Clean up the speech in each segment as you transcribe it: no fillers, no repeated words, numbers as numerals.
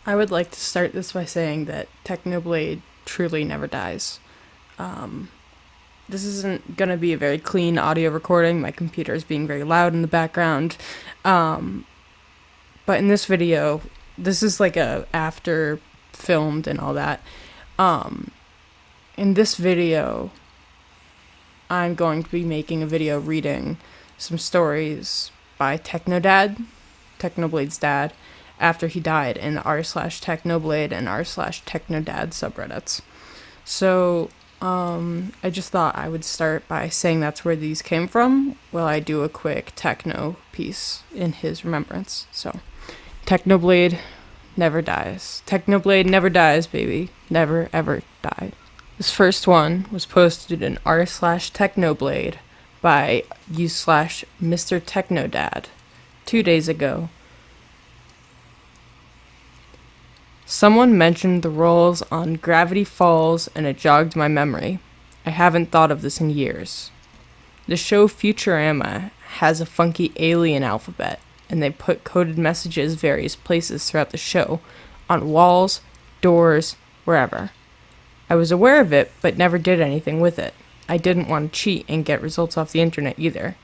I would like to start this by saying that Technoblade truly never dies. This isn't going to be a very clean audio recording. My computer is being very loud in the background. But in this video, this is like a after filmed and all that. In this video, I'm going to be making a video reading some stories by Technodad, Technoblade's dad, after he died in the r/technoblade and r/technodad subreddits. So, I just thought I would start by saying that's where these came from while I do a quick techno piece in his remembrance. So, Technoblade never dies. Technoblade never dies, baby. Never, ever died. This first one was posted in r/technoblade by u/mrtechnodad 2 days ago. Someone mentioned the roles on Gravity Falls and it jogged my memory. I haven't thought of this in years. The show Futurama has a funky alien alphabet, and they put coded messages various places throughout the show, on walls, doors, wherever. I was aware of it, but never did anything with it. I didn't want to cheat and get results off the internet either.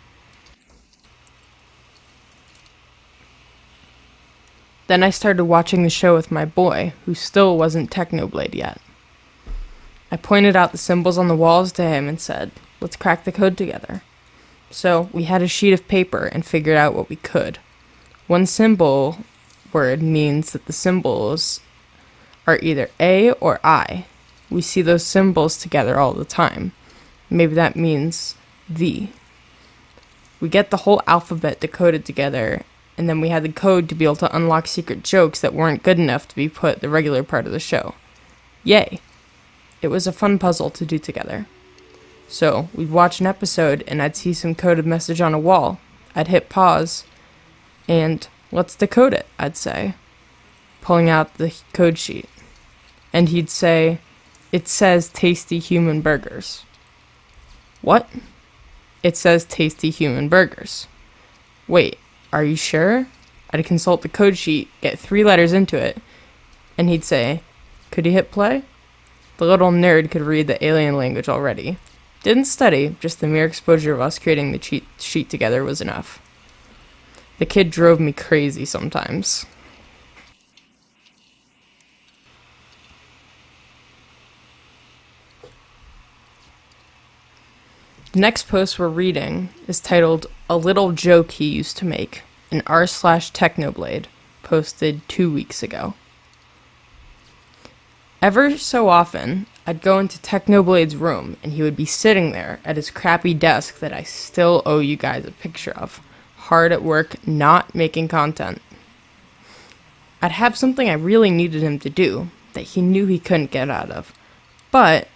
Then I started watching the show with my boy, who still wasn't Technoblade yet. I pointed out the symbols on the walls to him and said, "Let's crack the code together." So we had a sheet of paper and figured out what we could. One symbol word means that the symbols are either A or I. We see those symbols together all the time. Maybe that means the. We get the whole alphabet decoded together, and then we had the code to be able to unlock secret jokes that weren't good enough to be put the regular part of the show. Yay! It was a fun puzzle to do together. So, we'd watch an episode, and I'd see some coded message on a wall. I'd hit pause, and let's decode it, I'd say, pulling out the code sheet. And he'd say, "It says tasty human burgers." What? It says tasty human burgers. Wait, are you sure? I'd consult the code sheet, get 3 letters into it, and he'd say, "Could you hit play?" The little nerd could read the alien language already. Didn't study, just the mere exposure of us creating the cheat sheet together was enough. The kid drove me crazy sometimes. The next post we're reading is titled "A Little Joke He Used to Make" in r/technoblade, posted 2 weeks ago. Ever so often, I'd go into Technoblade's room and he would be sitting there at his crappy desk that I still owe you guys a picture of, hard at work, not making content. I'd have something I really needed him to do that he knew he couldn't get out of, but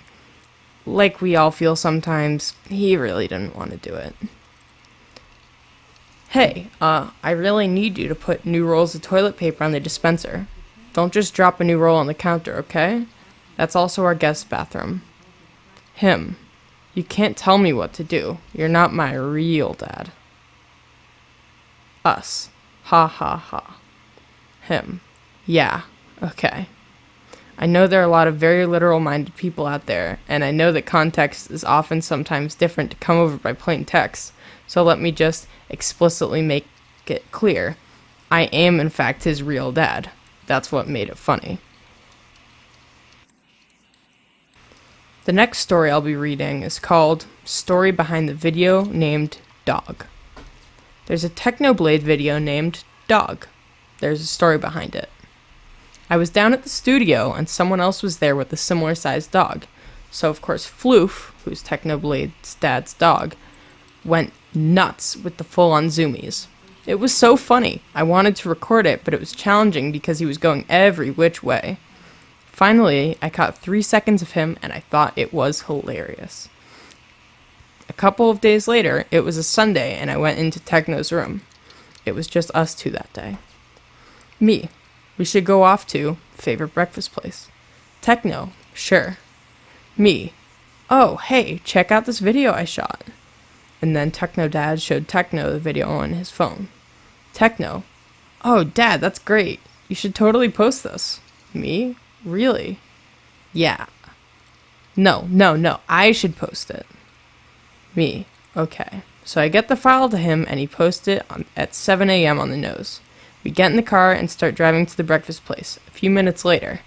like we all feel sometimes, he really didn't want to do it. "Hey, I really need you to put new rolls of toilet paper on the dispenser. Don't just drop a new roll on the counter, okay? That's also our guest bathroom." Him: "You can't tell me what to do. You're not my real dad." Us: "Ha ha ha." Him: "Yeah, okay. I know there are a lot of very literal-minded people out there, and I know that context is often sometimes different to come over by plain text, so let me just explicitly make it clear. I am, in fact, his real dad. That's what made it funny." The next story I'll be reading is called "Story Behind the Video Named Dog." There's a Technoblade video named Dog. There's a story behind it. I was down at the studio and someone else was there with a similar sized dog. So of course Floof, who's Technoblade's dad's dog, went nuts with the full-on zoomies. It was so funny. I wanted to record it, but it was challenging because he was going every which way. Finally, I caught 3 seconds of him and I thought it was hilarious. A couple of days later, it was a Sunday and I went into Techno's room. It was just us two that day. Me: "We should go off to favorite breakfast place." Techno: "Sure." Me: "Oh, hey, check out this video I shot." And then Technodad showed Techno the video on his phone. Techno: "Oh, Dad, that's great. You should totally post this. Me? Really? Yeah. No. I should post it. Me. Okay. So I get the file to him and he posts it at 7 a.m. on the nose. We get in the car and start driving to the breakfast place. A few minutes later.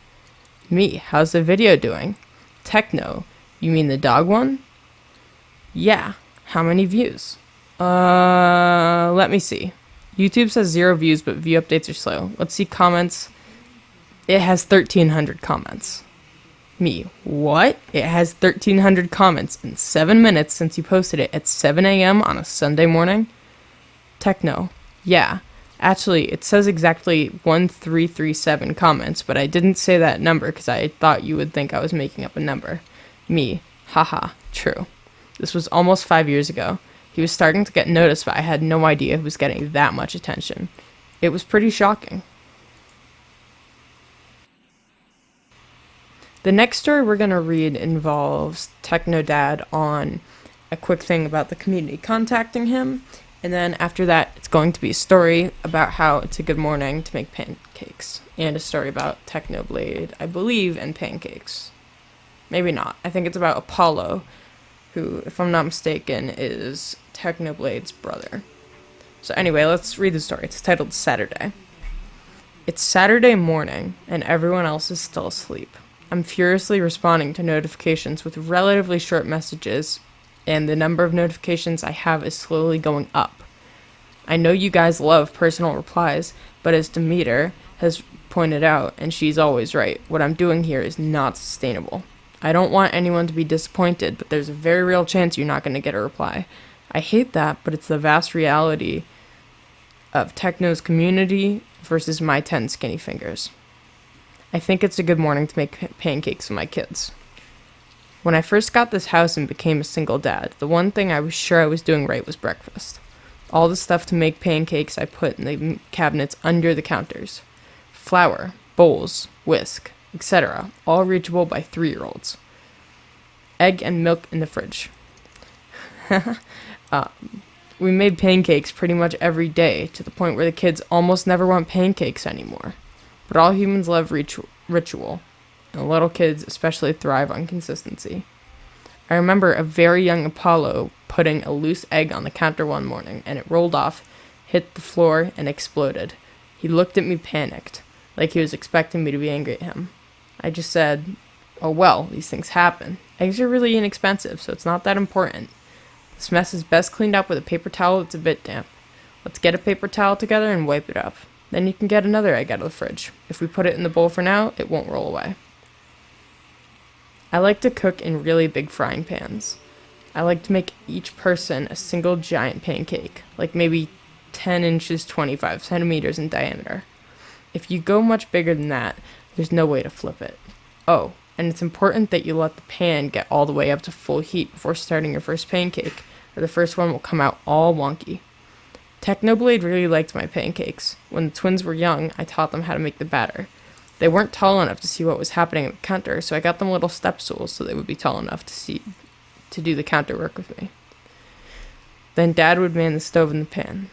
Me. How's the video doing? Techno. You mean the dog one? Yeah. How many views? Let me see. YouTube says 0 views, but view updates are slow. Let's see comments. It has 1,300 comments. Me. What? It has 1,300 comments in 7 minutes since you posted it at 7 a.m. on a Sunday morning? Techno. Yeah. Actually, it says exactly 1337 comments, but I didn't say that number because I thought you would think I was making up a number. Me. Haha. True. This was almost 5 years ago. He was starting to get noticed, but I had no idea he was getting that much attention. It was pretty shocking. The next story we're going to read involves Technodad on a quick thing about the community contacting him, and then after that it's going to be a story about how it's a good morning to make pancakes, and a story about Technoblade, I believe, and pancakes. Maybe not. I think it's about Apollo, who, if I'm not mistaken, is Technoblade's brother. So anyway, let's read the story. It's titled Saturday. It's Saturday morning, and everyone else is still asleep. I'm furiously responding to notifications with relatively short messages, and the number of notifications I have is slowly going up. I know you guys love personal replies, but as Demeter has pointed out, and she's always right, what I'm doing here is not sustainable. I don't want anyone to be disappointed, but there's a very real chance you're not going to get a reply. I hate that, but it's the vast reality of Techno's community versus my 10 skinny fingers. I think it's a good morning to make pancakes for my kids. When I first got this house and became a single dad, the one thing I was sure I was doing right was breakfast. All the stuff to make pancakes I put in the cabinets under the counters. Flour, bowls, whisk, etc., all reachable by 3-year-olds. Egg and milk in the fridge. We made pancakes pretty much every day, to the point where the kids almost never want pancakes anymore. But all humans love ritual, and little kids especially thrive on consistency. I remember a very young Apollo putting a loose egg on the counter one morning, and it rolled off, hit the floor, and exploded. He looked at me panicked, like he was expecting me to be angry at him. I just said, oh well, these things happen. Eggs are really inexpensive, so it's not that important. This mess is best cleaned up with a paper towel that's a bit damp. Let's get a paper towel together and wipe it up. Then you can get another egg out of the fridge. If we put it in the bowl for now, it won't roll away. I like to cook in really big frying pans. I like to make each person a single giant pancake, like maybe 10 inches 25 centimeters in diameter. If you go much bigger than that, there's no way to flip it. Oh, and it's important that you let the pan get all the way up to full heat before starting your first pancake, or the first one will come out all wonky. Technoblade really liked my pancakes. When the twins were young, I taught them how to make the batter. They weren't tall enough to see what was happening at the counter, so I got them little step stools so they would be tall enough to do the counter work with me. Then Dad would man the stove and the pan.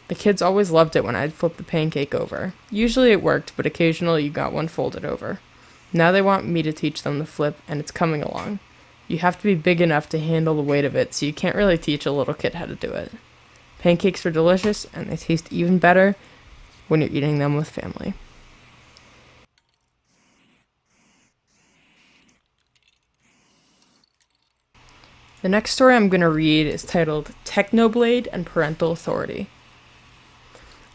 The kids always loved it when I'd flip the pancake over. Usually it worked, but occasionally you got one folded over. Now they want me to teach them the flip, and it's coming along. You have to be big enough to handle the weight of it, so you can't really teach a little kid how to do it. Pancakes are delicious, and they taste even better when you're eating them with family. The next story I'm going to read is titled Technoblade and Parental Authority.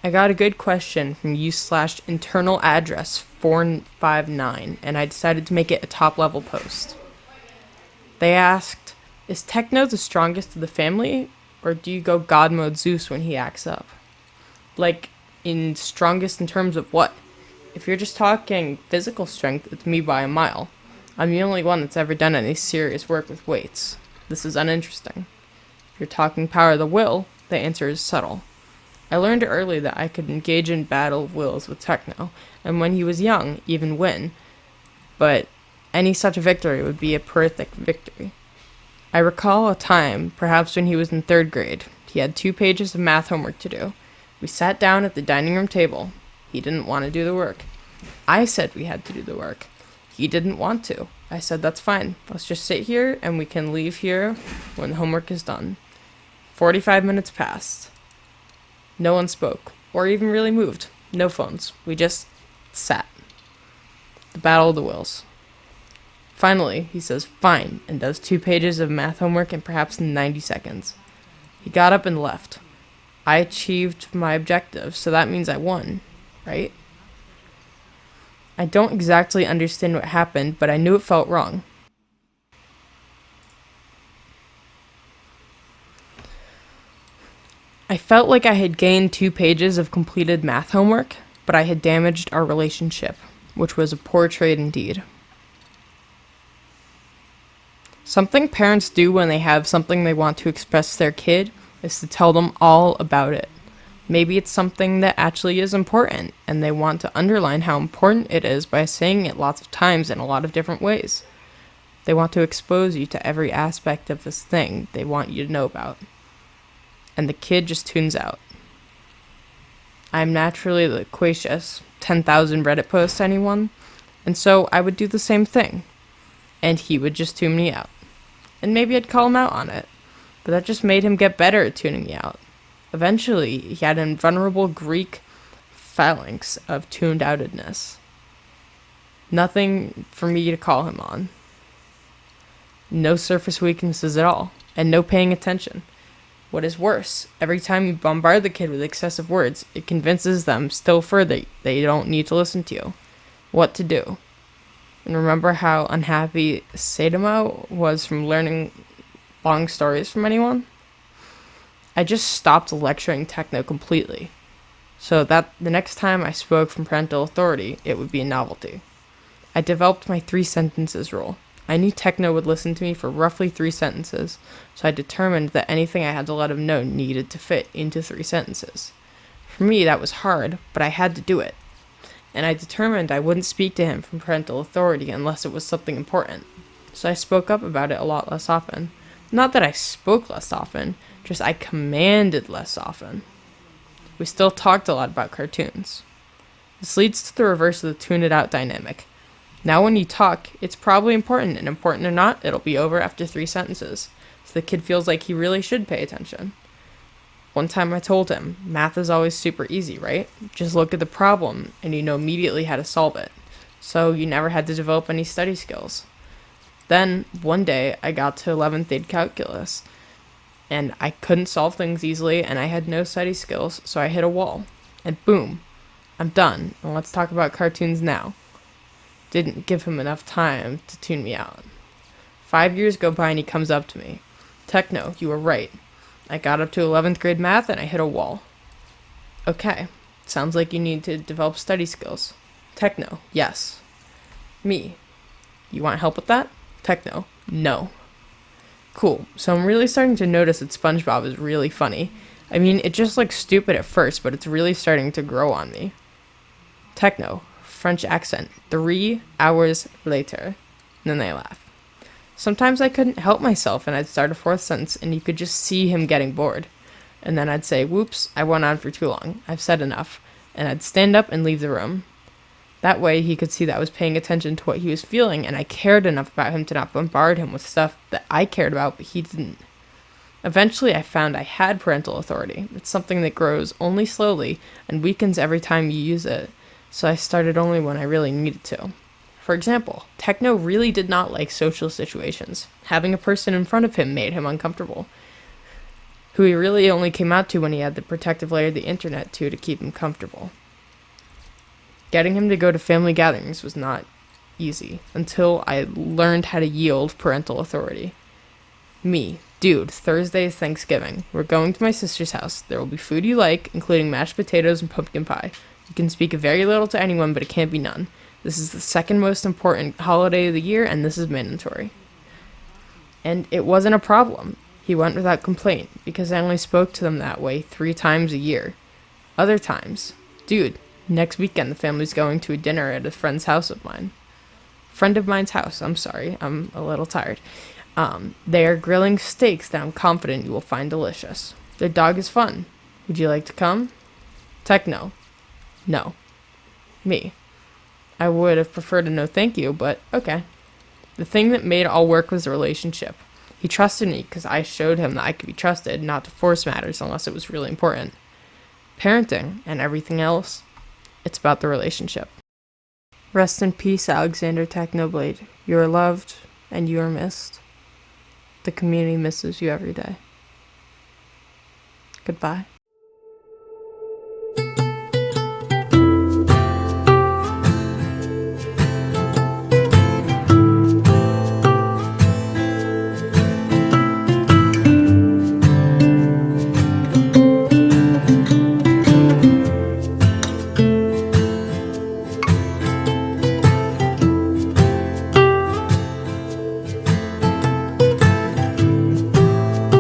I got a good question from /internal address 459, and I decided to make it a top-level post. They asked, is Techno the strongest of the family, or do you go God mode Zeus when he acts up? Like, in strongest in terms of what? If you're just talking physical strength, it's me by a mile. I'm the only one that's ever done any serious work with weights. This is uninteresting. If you're talking power of the will, the answer is subtle. I learned early that I could engage in battle of wills with Techno, and when he was young, even win. But any such victory would be a Pyrrhic victory. I recall a time, perhaps when he was in 3rd grade. He had 2 pages of math homework to do. We sat down at the dining room table. He didn't want to do the work. I said we had to do the work. He didn't want to. I said, that's fine. Let's just sit here and we can leave here when the homework is done. 45 minutes passed. No one spoke or even really moved. No phones. We just sat. The battle of the wills. Finally, he says, fine, and does 2 pages of math homework in perhaps 90 seconds. He got up and left. I achieved my objective, so that means I won, right? I don't exactly understand what happened, but I knew it felt wrong. I felt like I had gained 2 pages of completed math homework, but I had damaged our relationship, which was a poor trade indeed. Something parents do when they have something they want to express to their kid is to tell them all about it. Maybe it's something that actually is important, and they want to underline how important it is by saying it lots of times in a lot of different ways. They want to expose you to every aspect of this thing they want you to know about. And the kid just tunes out. I'm naturally loquacious, 10,000 Reddit posts anyone, and so I would do the same thing. And he would just tune me out. And maybe I'd call him out on it, but that just made him get better at tuning me out. Eventually, he had an invulnerable Greek phalanx of tuned outedness. Nothing for me to call him on. No surface weaknesses at all, and no paying attention. What is worse, every time you bombard the kid with excessive words, it convinces them still further they don't need to listen to you. What to do. And remember how unhappy Sadamo was from learning long stories from anyone? I just stopped lecturing techno completely, so that the next time I spoke from parental authority, it would be a novelty. I developed my 3 sentences rule. I knew techno would listen to me for roughly 3 sentences, so I determined that anything I had to let him know needed to fit into 3 sentences. For me, that was hard, but I had to do it. And I determined I wouldn't speak to him from parental authority unless it was something important. So I spoke up about it a lot less often. Not that I spoke less often, just I commanded less often. We still talked a lot about cartoons. This leads to the reverse of the tune it out dynamic. Now when you talk, it's probably important, and important or not, it'll be over after 3 sentences. So the kid feels like he really should pay attention. One time I told him, math is always super easy, right? Just look at the problem, and you know immediately how to solve it. So you never had to develop any study skills. Then, one day, I got to 11th grade calculus, and I couldn't solve things easily, and I had no study skills, so I hit a wall. And boom, I'm done, and let's talk about cartoons now. Didn't give him enough time to tune me out. 5 years go by and he comes up to me. Techno, you were right. I got up to 11th grade math and I hit a wall. Okay, sounds like you need to develop study skills. Techno, yes. Me, you want help with that? Techno, no. Cool, so I'm really starting to notice that SpongeBob is really funny. I mean, it just looks stupid at first, but it's really starting to grow on me. Techno, French accent, 3 hours later. And then they laugh. Sometimes I couldn't help myself and I'd start a 4th sentence and you could just see him getting bored. And then I'd say, whoops, I went on for too long. I've said enough. And I'd stand up and leave the room. That way he could see that I was paying attention to what he was feeling and I cared enough about him to not bombard him with stuff that I cared about but he didn't. Eventually I found I had parental authority. It's something that grows only slowly and weakens every time you use it. So I started only when I really needed to. For example, Techno really did not like social situations. Having a person in front of him made him uncomfortable, who he really only came out to when he had the protective layer of the internet to keep him comfortable. Getting him to go to family gatherings was not easy until I learned how to yield parental authority. Me, dude, Thursday is Thanksgiving. We're going to my sister's house. There will be food you like, including mashed potatoes and pumpkin pie. You can speak very little to anyone, but it can't be none. This is the second most important holiday of the year, and this is mandatory. And it wasn't a problem. He went without complaint, because I only spoke to them that way 3 times a year. Other times, dude, next weekend the family's going to a dinner at a friend's house of mine. Friend of mine's house, I'm sorry, I'm a little tired. They are grilling steaks that I'm confident you will find delicious. Their dog is fun. Would you like to come? Techno. No. Me. I would have preferred a no thank you, but okay. The thing that made it all work was the relationship. He trusted me because I showed him that I could be trusted, not to force matters unless it was really important. Parenting and everything else, it's about the relationship. Rest in peace, Alexander Technoblade. You are loved and you are missed. The community misses you every day. Goodbye.